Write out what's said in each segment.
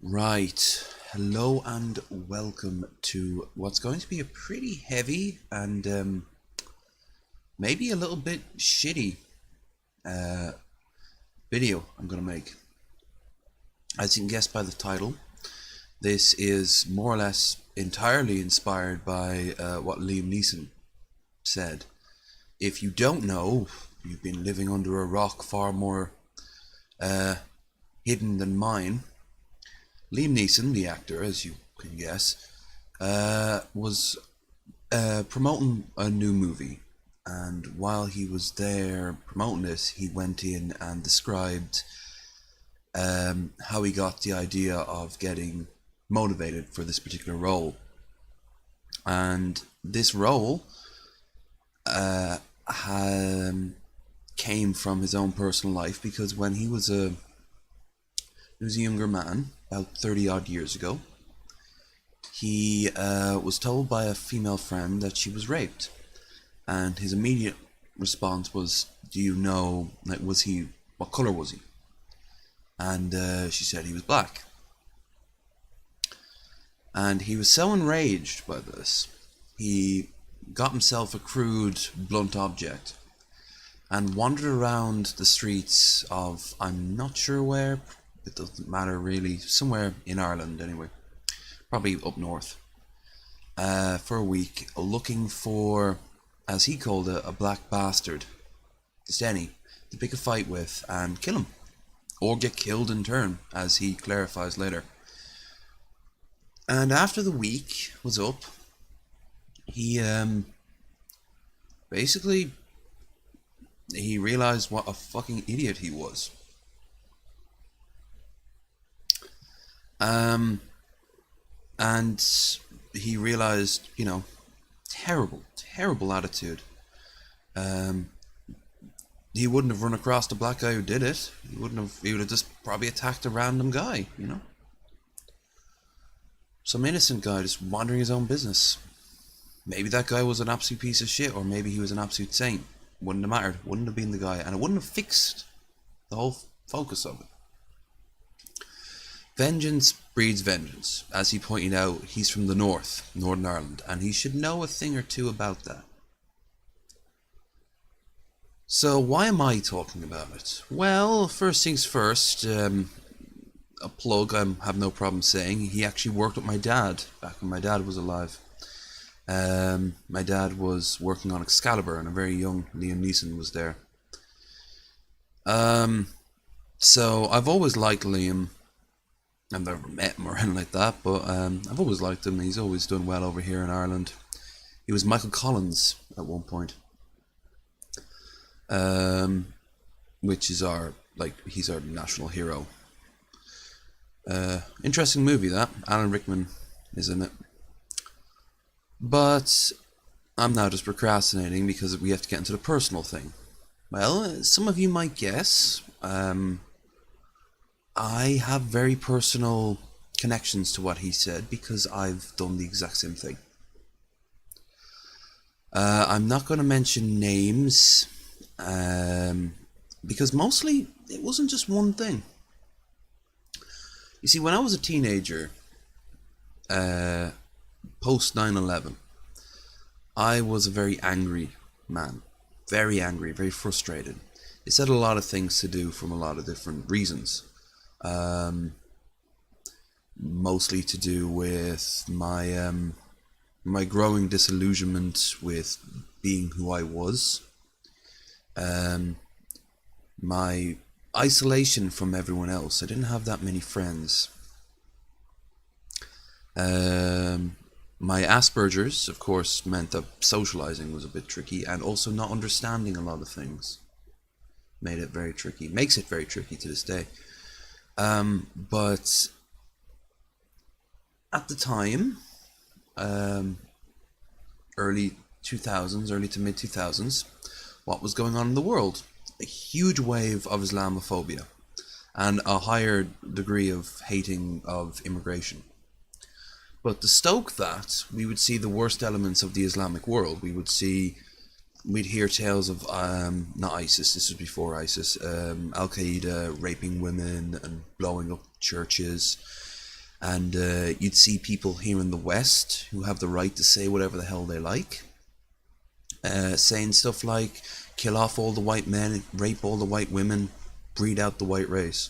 Right. Hello and welcome to what's going to be a pretty heavy and maybe a little bit shitty uh, video I'm going to make. As you can guess by the title, this is more or less entirely inspired by what Liam Neeson said. If you don't know, you've been living under a rock far more uh, hidden than mine. Liam Neeson, the actor, as you can guess, was promoting a new movie. And while he was there promoting this, he went in and described how he got the idea of getting motivated for this particular role. And this role came from his own personal life because when he was a younger man, about 30 odd years ago, he was told by a female friend that she was raped. And his immediate response was, "Do you know, like, what colour was he?" And she said he was black. And he was so enraged by this, he got himself a crude, blunt object and wandered around the streets of, I'm not sure where, it doesn't matter really, somewhere in Ireland anyway, probably up north, for a week, looking for, as he called it, a black bastard, just any, to pick a fight with and kill him, or get killed in turn, as he clarifies later. And after the week was up, he basically he realized what a fucking idiot he was. And he realized, terrible attitude. He wouldn't have run across the black guy who did it. He would have just probably attacked a random guy. Some innocent guy just wandering his own business. Maybe that guy was an absolute piece of shit, or maybe he was an absolute saint. Wouldn't have mattered. Wouldn't have been the guy, and it wouldn't have fixed the whole focus of it. Vengeance breeds vengeance. As he pointed out, he's from the north, Northern Ireland, and he should know a thing or two about that. So why am I talking about it? Well, first things first, a plug I have no problem saying. He actually worked with my dad back when my dad was alive. My dad was working on Excalibur, and a very young Liam Neeson was there. So I've always liked Liam. I've never met him or anything like that, but I've always liked him. He's always done well over here in Ireland. He was Michael Collins at one point, which is he's our national hero. Interesting movie that. Alan Rickman is in it. But I'm now just procrastinating because we have to get into the personal thing. Well, some of you might guess, I have very personal connections to what he said because I've done the exact same thing. I'm not going to mention names, because mostly it wasn't just one thing. You see, when I was a teenager, post 9/11, I was a very angry man. Very angry, very frustrated. It said a lot of things to do from a lot of different reasons. Mostly to do with my growing disillusionment with being who I was. My isolation from everyone else. I didn't have that many friends. My Asperger's, of course, meant that socializing was a bit tricky, and also not understanding a lot of things made it very tricky. Makes it very tricky to this day. But at the time, early 2000s, early to mid 2000s, what was going on in the world? A huge wave of Islamophobia and a higher degree of hating of immigration. But to stoke that, we would see the worst elements of the Islamic world. We'd hear tales of, not ISIS, this was before ISIS, Al-Qaeda raping women and blowing up churches. And you'd see people here in the West who have the right to say whatever the hell they like, saying stuff like kill off all the white men, rape all the white women, breed out the white race.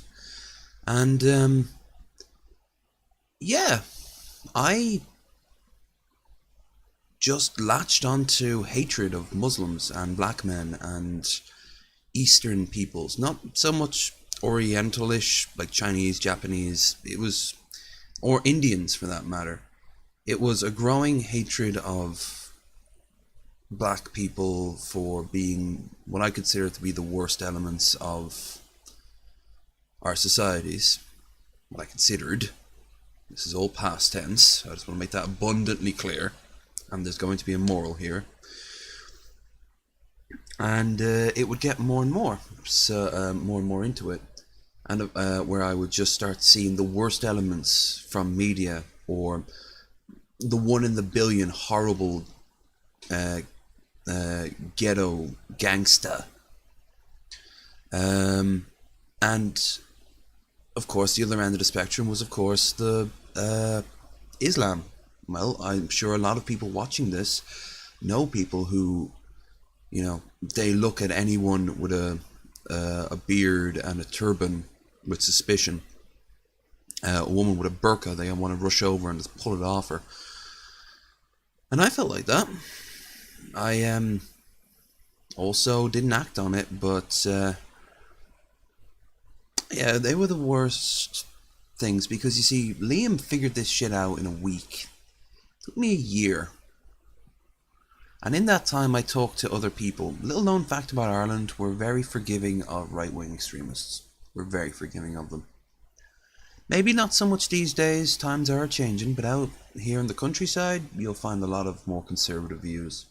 And yeah, I just latched onto hatred of Muslims and black men and Eastern peoples. Not so much Orientalish, like Chinese, Japanese. It was, or Indians for that matter. It was a growing hatred of black people for being what I consider to be the worst elements of our societies. What I considered. This is all past tense. I just want to make that abundantly clear. And there's going to be a moral here. And it would get more and more, so more and more into it. And where I would just start seeing the worst elements from media, or the one in the billion horrible ghetto gangsta. And of course, the other end of the spectrum was, of course, the Islam. Well, I'm sure a lot of people watching this know people who, you know, they look at anyone with a beard and a turban with suspicion. A woman with a burqa, they want to rush over and just pull it off her. And I felt like that. I also didn't act on it, but yeah, they were the worst things, because you see, Liam figured this shit out in a week. It took me a year. And in that time I talked to other people. Little known fact about Ireland, we're very forgiving of right-wing extremists. We're very forgiving of them. Maybe not so much these days, times are changing, but out here in the countryside, you'll find a lot of more conservative views.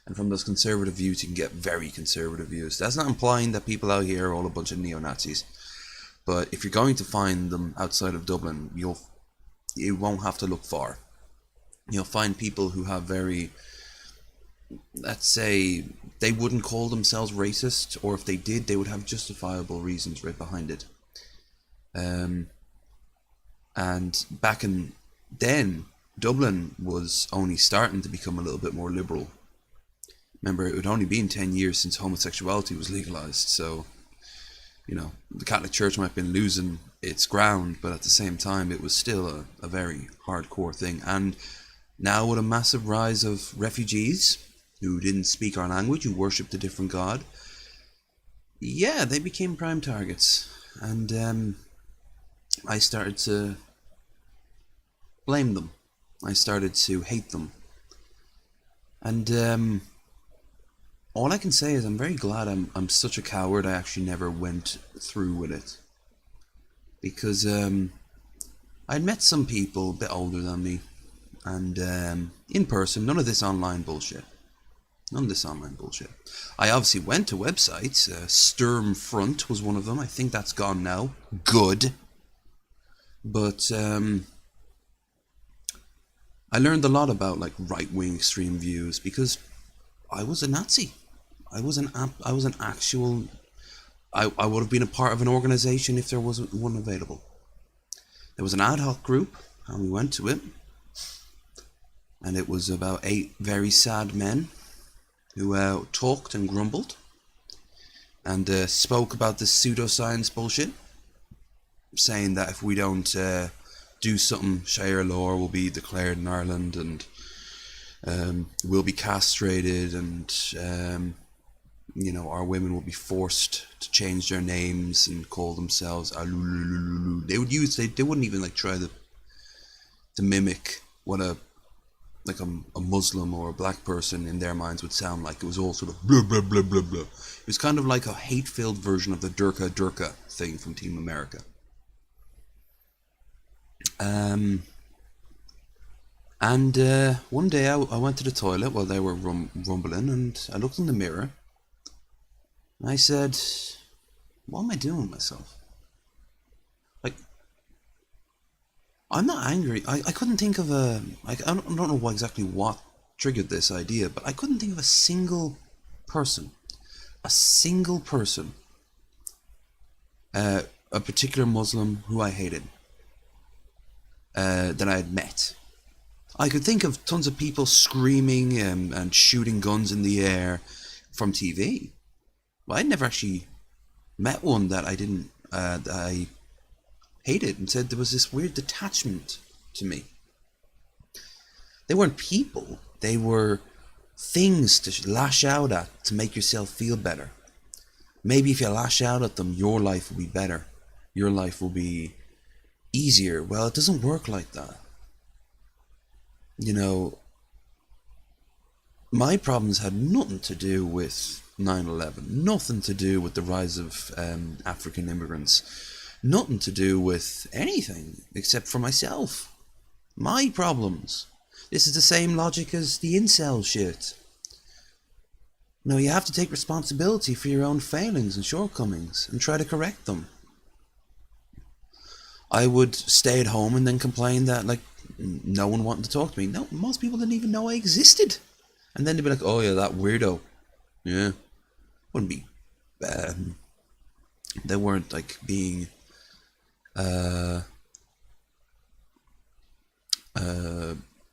And from those conservative views, you can get very conservative views. That's not implying that people out here are all a bunch of neo-Nazis. But if you're going to find them outside of Dublin, you won't have to look far. You'll find people who have very, let's say, they wouldn't call themselves racist, or if they did, they would have justifiable reasons right behind it. And back in then, Dublin was only starting to become a little bit more liberal. Remember, it had only been 10 years since homosexuality was legalised, so, you know, the Catholic Church might have been losing its ground, but at the same time, it was still a very hardcore thing. And now with a massive rise of refugees who didn't speak our language, who worshipped a different god, yeah, they became prime targets. And I started to blame them. I started to hate them. And all I can say is I'm very glad I'm such a coward I actually never went through with it. Because I'd met some people a bit older than me, and in person, none of this online bullshit. None of this online bullshit. I obviously went to websites. Sturm Front was one of them. I think that's gone now. Good. But I learned a lot about like right-wing extreme views because I was a Nazi. I was an actual. I would have been a part of an organization if there wasn't one available. There was an ad hoc group, and we went to it, and it was about 8 very sad men who talked and grumbled and spoke about this pseudoscience bullshit, saying that if we don't do something, Sharia law will be declared in Ireland, and we'll be castrated, and you know, our women will be forced to change their names and call themselves Alulululu. They wouldn't even like try to mimic what a Muslim or a black person in their minds would sound like. It was all sort of blah blah blah blah blah. It was kind of like a hate-filled version of the Durka Durka thing from Team America. And one day I went to the toilet while they were rumbling, and I looked in the mirror. And I said, what am I doing with myself? Like, I'm not angry. I couldn't think of I don't know exactly what triggered this idea, but I couldn't think of a single person, a particular Muslim who I hated. that I had met. I could think of tons of people screaming and shooting guns in the air from TV. But I'd never actually met one that I didn't, that I hated, and said there was this weird detachment to me. They weren't people, they were things to lash out at to make yourself feel better. Maybe if you lash out at them, your life will be better. Your life will be easier. Well, it doesn't work like that. You know, my problems had nothing to do with 9/11, nothing to do with the rise of African immigrants, nothing to do with anything except for myself. My problems. This is the same logic as the incel shit. No, you have to take responsibility for your own failings and shortcomings and try to correct them. I would stay at home and then complain that, like, no one wanted to talk to me. No, most people didn't even know I existed. And then they'd be like, oh yeah, that weirdo. Yeah. Wouldn't be, they weren't like being,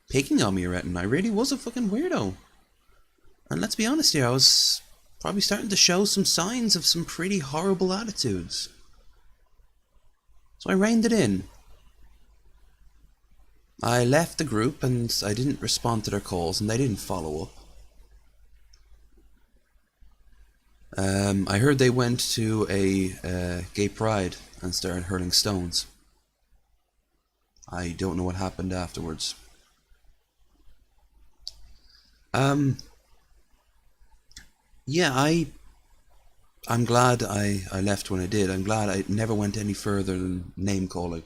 picking on me or anything. I really was a fucking weirdo. And let's be honest here, I was probably starting to show some signs of some pretty horrible attitudes. So I reined it in. I left the group and I didn't respond to their calls and they didn't follow up. I heard they went to a gay pride and started hurling stones. I don't know what happened afterwards. Yeah, I'm glad I left when I did. I'm glad I never went any further than name calling.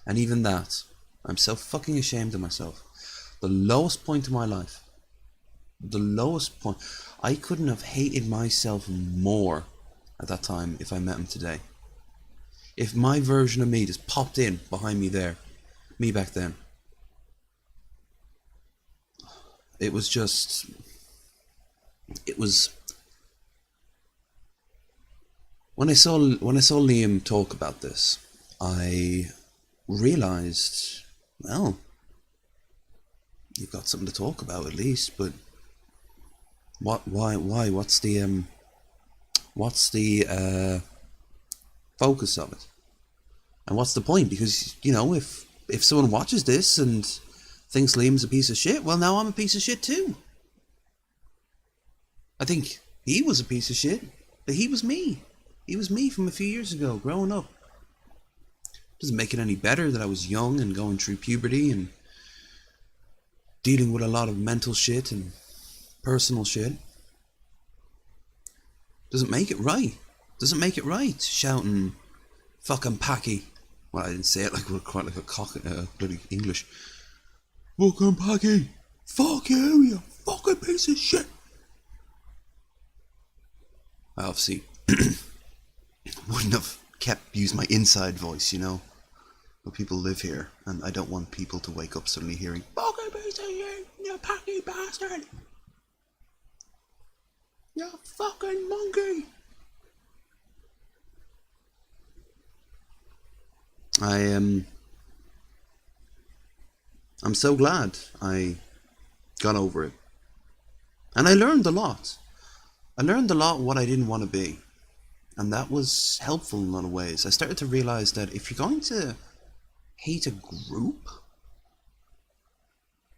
And even that, I'm so fucking ashamed of myself. The lowest point of my life. The lowest point. I couldn't have hated myself more at that time if I met him today. If my version of me just popped in behind me there, me back then. It was just... It was... When I saw Liam talk about this, I realised, well, you've got something to talk about at least, but why, what's the focus of it? And what's the point? Because, you know, if someone watches this and thinks Liam's a piece of shit, well, now I'm a piece of shit too. I think he was a piece of shit, but he was me. He was me from a few years ago, growing up. Doesn't make it any better that I was young and going through puberty and dealing with a lot of mental shit and personal shit. Doesn't make it right. Doesn't make it right, shouting fucking packy. Well, I didn't say it like quite like a bloody English. Fucking packy. Fuck you, you fucking piece of shit. I obviously wouldn't have used my inside voice, you know. But people live here, and I don't want people to wake up suddenly hearing fucking piece of shit, you packy bastard. You fucking monkey. I'm so glad I got over it. And I learned a lot. I learned a lot what I didn't want to be. And that was helpful in a lot of ways. I started to realize that if you're going to hate a group,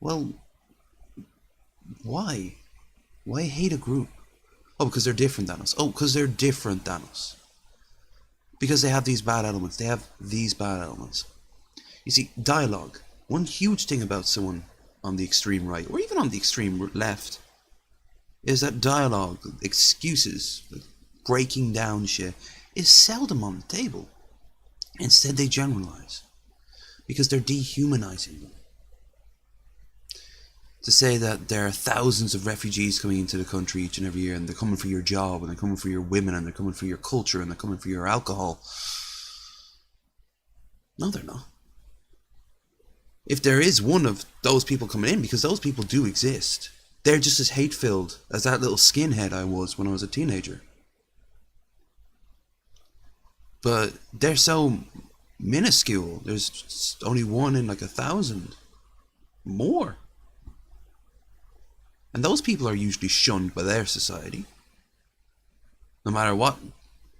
well, why? Why hate a group? Oh, because they're different than us. Oh, because they're different than us. Because they have these bad elements. They have these bad elements. You see, dialogue. One huge thing about someone on the extreme right, or even on the extreme left, is that dialogue, excuses, breaking down shit, is seldom on the table. Instead, they generalize. Because they're dehumanizing them. To say that there are thousands of refugees coming into the country each and every year, and they're coming for your job, and they're coming for your women, and they're coming for your culture, and they're coming for your alcohol. No, they're not. If there is one of those people coming in, because those people do exist, they're just as hate-filled as that little skinhead I was when I was a teenager. But they're so minuscule. There's only one in like 1,000. More. And those people are usually shunned by their society. No matter what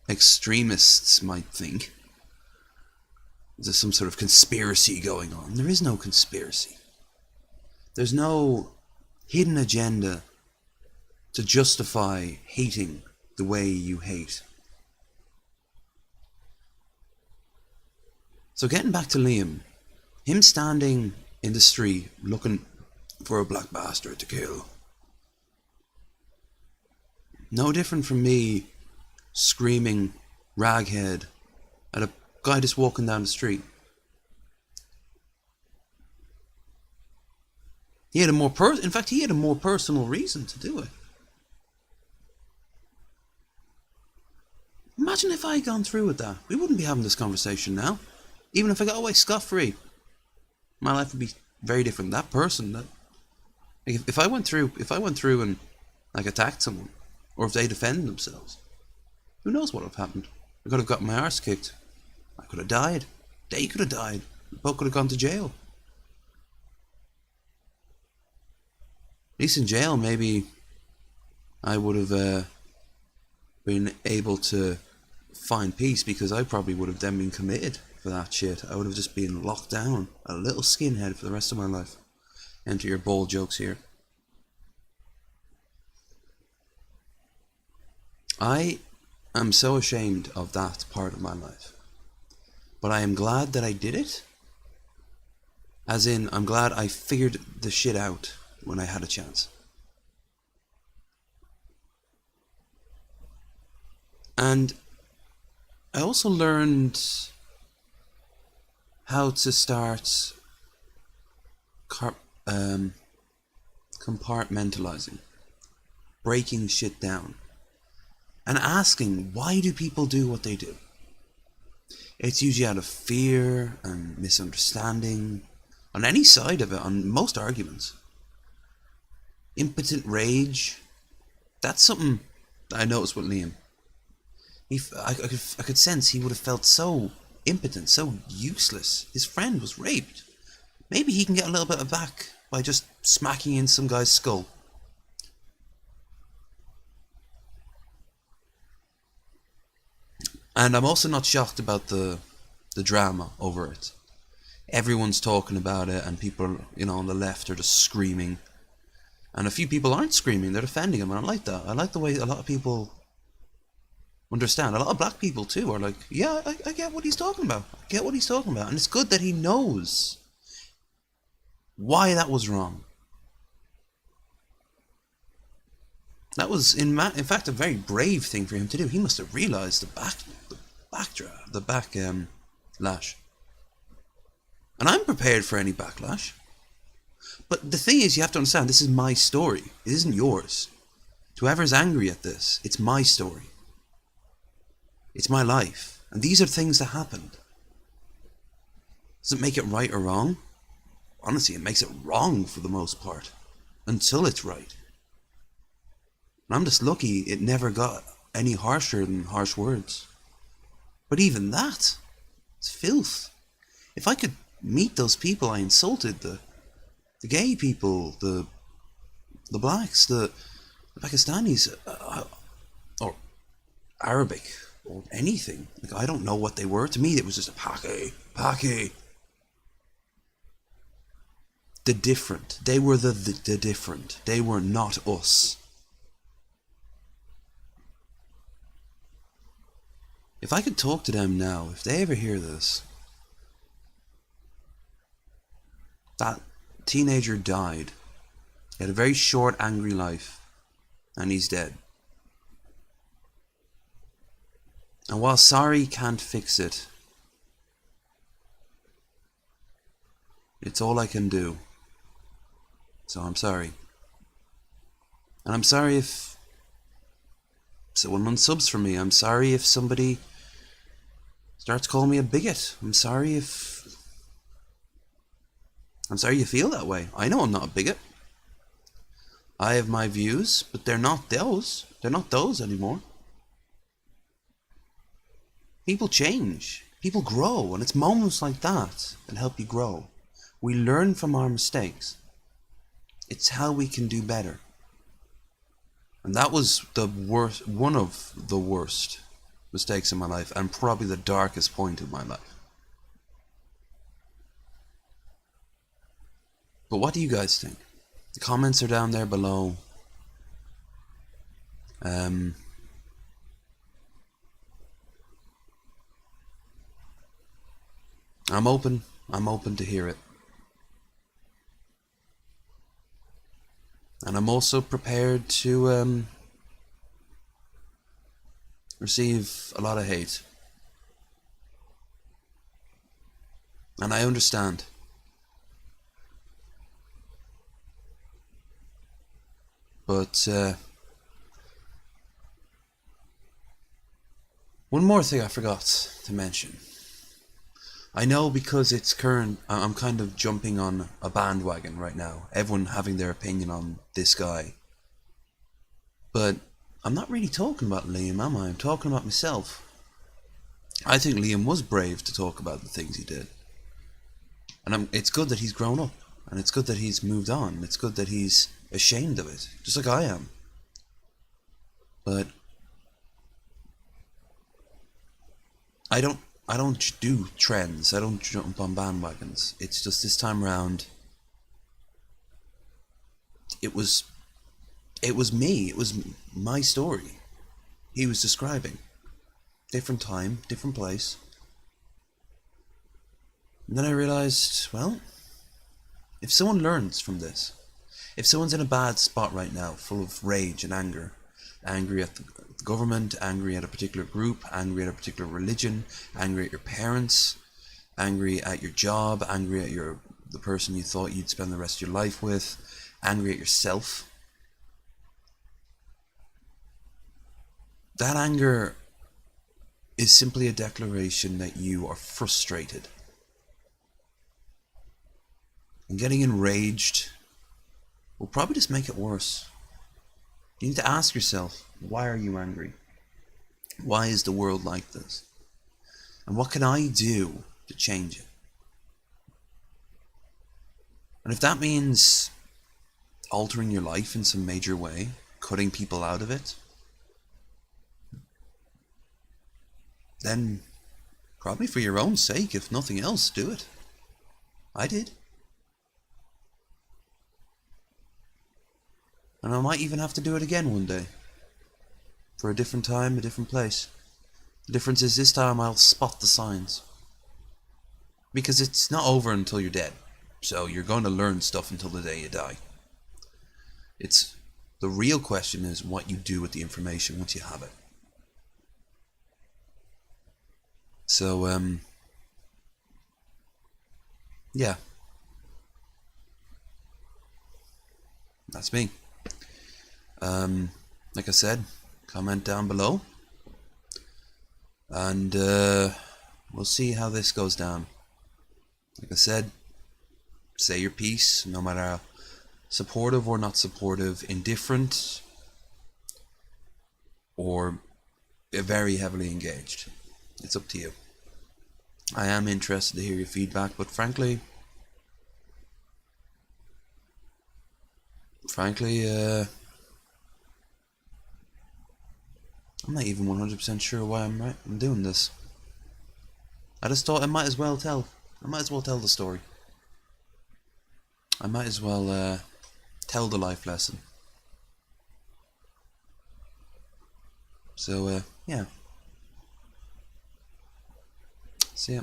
extremists might think. There's some sort of conspiracy going on. There is no conspiracy. There's no hidden agenda to justify hating the way you hate. So getting back to Liam, him standing in the street looking for a black bastard to kill. No different from me screaming raghead at a guy just walking down the street. He had in fact, he had a more personal reason to do it. Imagine if I had gone through with that. We wouldn't be having this conversation now. Even if I got away scot-free, my life would be very different. That person, if I went through and like attacked someone, or if they defended themselves, who knows what would have happened? I could have got my arse kicked. I could have died. They could have died. We both could have gone to jail. At least in jail, maybe I would have been able to find peace, because I probably would have then been committed for that shit. I would have just been locked down, a little skinhead for the rest of my life. Enter your bold jokes here. I am so ashamed of that part of my life. But I am glad that I did it. As in, I'm glad I figured the shit out when I had a chance. And I also learned how to start compartmentalizing, breaking shit down, and asking, why do people do what they do? It's usually out of fear and misunderstanding, on any side of it, on most arguments. Impotent rage. That's something that I noticed with Liam. I could sense he would have felt so impotent, so useless. His friend was raped. Maybe he can get a little bit of back by just smacking in some guy's skull. And I'm also not shocked about the drama over it. Everyone's talking about it, and people, on the left are just screaming. And a few people aren't screaming, they're defending him, and I like that. I like the way a lot of people understand. A lot of black people too are like, yeah, I get what he's talking about. I get what he's talking about. And it's good that he knows why that was wrong. That was, in fact, a very brave thing for him to do. He must have realised the backlash. And I'm prepared for any backlash. But the thing is, you have to understand, this is my story. It isn't yours. To whoever's angry at this, it's my story. It's my life. And these are things that happened. Does it make it right or wrong? Honestly, it makes it wrong for the most part. Until it's right. And I'm just lucky it never got any harsher than harsh words. But even that, it's filth. If I could meet those people I insulted, the gay people, the blacks, the Pakistanis, or Arabic, or anything. Like, I don't know what they were. To me, it was just a Paki. The different. They were the different. They were not us. If I could talk to them now, if they ever hear this, that teenager died. He had a very short, angry life, and he's dead. And while sorry can't fix it, it's all I can do. So I'm sorry. And I'm sorry if someone unsubs for me. I'm sorry if somebody starts calling me a bigot. I'm sorry you feel that way. I know I'm not a bigot. I have my views, but they're not those. They're not those anymore. People change. People grow, and it's moments like that that help you grow. We learn from our mistakes. It's how we can do better. And that was the worst, one of the worst mistakes in my life, and probably the darkest point of my life. But what do you guys think? The comments are down there below. Um, I'm open. I'm open to hear it. And I'm also prepared to receive a lot of hate. And I understand. But one more thing I forgot to mention. I know because it's current, I'm kind of jumping on a bandwagon right now. Everyone having their opinion on this guy. But I'm not really talking about Liam, am I? I'm talking about myself. I think Liam was brave to talk about the things he did. And it's good that he's grown up. And it's good that he's moved on. It's good that he's ashamed of it. Just like I am. But I don't do trends. I don't jump on bandwagons. It's just this time around, it was me. It was my story. He was describing. Different time, different place. And then I realized, well, if someone learns from this, if someone's in a bad spot right now, full of rage and anger, angry at the government, angry at a particular group, angry at a particular religion, angry at your parents, angry at your job, angry at the person you thought you'd spend the rest of your life with, angry at yourself, that anger is simply a declaration that you are frustrated. And getting enraged will probably just make it worse. You need to ask yourself, why are you angry? Why is the world like this? And what can I do to change it? And if that means altering your life in some major way, cutting people out of it, then probably for your own sake, if nothing else, do it. I did. And I might even have to do it again one day. For a different time, a different place. The difference is this time I'll spot the signs. Because it's not over until you're dead. So you're going to learn stuff until the day you die. The real question is what you do with the information once you have it. So, yeah. That's me. Like I said, comment down below. And we'll see how this goes down. Like I said, say your piece, no matter how supportive or not supportive, indifferent, or very heavily engaged. It's up to you. I am interested to hear your feedback, but frankly, I'm not even 100% sure why I'm doing this. I just thought I might as well tell the story. I might as well tell the life lesson. So, yeah. See ya.